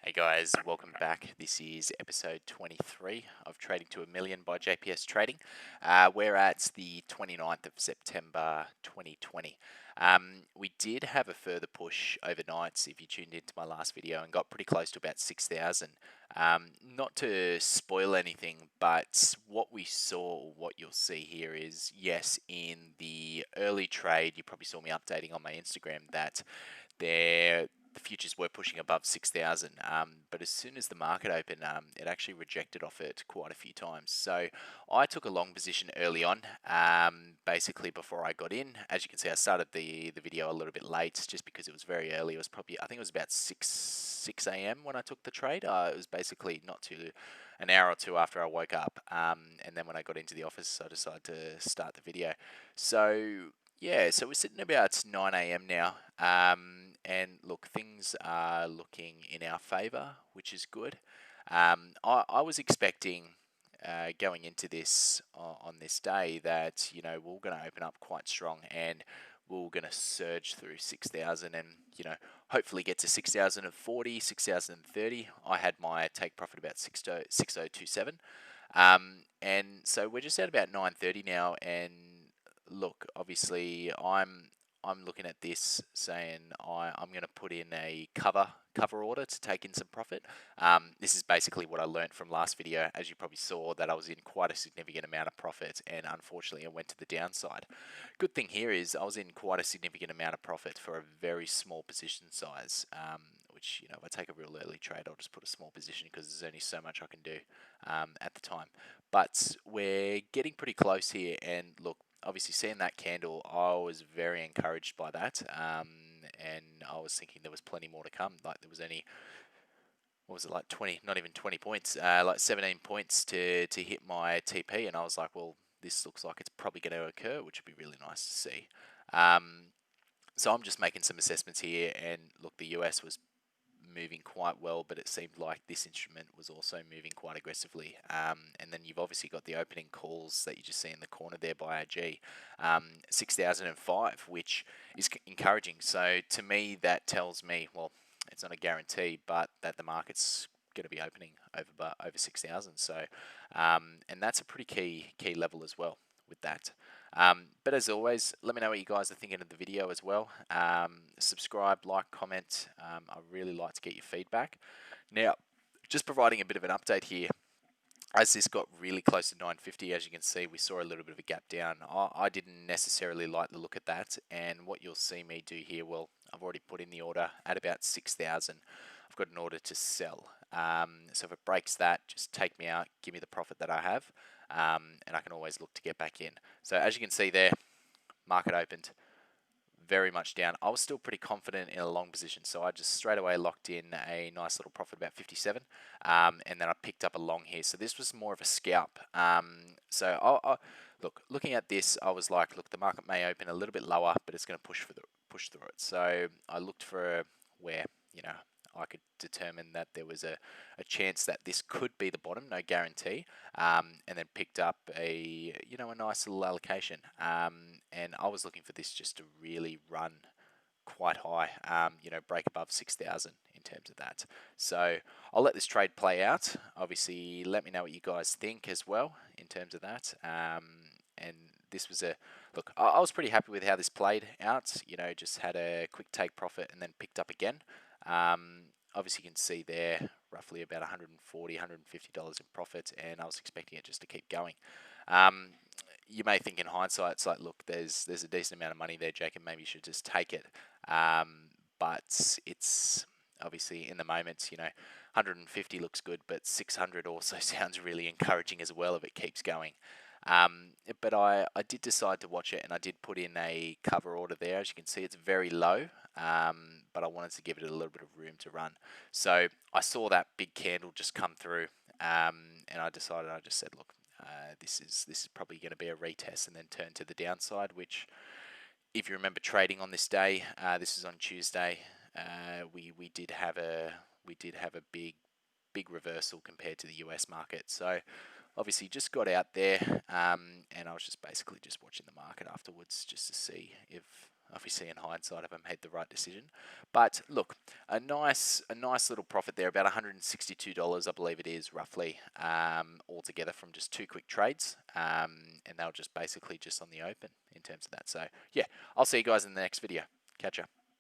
Hey guys, welcome back. This is episode 23 of Trading to a Million by JPS Trading. We're at the 29th of September 2020. We did have a further push overnight if you tuned into my last video and got pretty close to about 6,000. Not to spoil anything, but what we saw, what you'll see here is, yes, in the early trade, you probably saw me updating on my Instagram that the futures were pushing above 6,000, but as soon as the market opened, it actually rejected off it quite a few times. So I took a long position early on, basically before I got in. As you can see, I started the video a little bit late just because it was very early. It was probably, I think it was about 6 a.m. when I took the trade. It was basically not too an hour or two after I woke up, and then when I got into the office, I decided to start the video. So yeah, so we're sitting about 9 a.m. now, and look, things are looking in our favour, which is good. I was expecting going into this on this day that we're going to open up quite strong and we're going to surge through 6,000 and hopefully get to 6,040, 6,030. I had my take profit about 6027, and so we're just at about 9:30 now, and look, obviously, I'm looking at this saying I'm going to put in a cover order to take in some profit. This is basically what I learned from last video. As you probably saw, that I was in quite a significant amount of profit, and unfortunately, I went to the downside. Good thing here is I was in quite a significant amount of profit for a very small position size. Which if I take a real early trade, I'll just put a small position because there's only so much I can do at the time. But we're getting pretty close here, and look, obviously seeing that candle, I was very encouraged by that, and I was thinking there was plenty more to come. Like there was only, what was it, like 20, not even 20 points, like 17 points to hit my TP, and I was like, well, this looks like it's probably going to occur, which would be really nice to see. So I'm just making some assessments here, and look, the US was moving quite well, but it seemed like this instrument was also moving quite aggressively. And then you've obviously got the opening calls that you just see in the corner there by AG, 6,005, which is encouraging. So to me, that tells me, well, it's not a guarantee, but that the market's going to be opening over 6,000. So, and that's a pretty key level as well with that. But as always, let me know what you guys are thinking of the video as well. Subscribe, like, comment. I really like to get your feedback. Now, just providing a bit of an update here. As this got really close to 950, as you can see, we saw a little bit of a gap down. I didn't necessarily like the look at that. And what you'll see me do here, well, I've already put in the order at about 6,000. I've got an order to sell. So if it breaks that, just take me out, give me the profit that I have. And I can always look to get back in. So as you can see there, market opened very much down. I was still pretty confident in a long position, so I just straight away locked in a nice little profit about 57, and then I picked up a long here. So this was more of a scalp. So looking at this, I was like, look, the market may open a little bit lower, but it's going to push through it. So I looked for where I could determine that there was a chance that this could be the bottom, no guarantee, and then picked up a nice little allocation. And I was looking for this just to really run quite high, break above 6,000 in terms of that. So I'll let this trade play out. Obviously, let me know what you guys think as well in terms of that. And this was look, I was pretty happy with how this played out. Just had a quick take profit and then picked up again. Obviously you can see there roughly about $140, $150 in profit, and I was expecting it just to keep going. You may think in hindsight, it's like, look, there's a decent amount of money there, Jacob, maybe you should just take it. But it's obviously in the moment, 150 looks good, but 600 also sounds really encouraging as well if it keeps going. But I did decide to watch it, and I did put in a cover order there. As you can see, it's very low, but I wanted to give it a little bit of room to run. So I saw that big candle just come through, and I just said, look, this is probably going to be a retest and then turn to the downside, which, if you remember trading on this day, this is on Tuesday, we did have a big reversal compared to the US market. So obviously just got out there, and I was just basically just watching the market afterwards just to see if obviously in hindsight, if I made the right decision. But look, a nice little profit there, about $162, I believe it is, roughly, altogether from just 2 quick trades, and they were just basically just on the open in terms of that. So yeah, I'll see you guys in the next video. Catch ya.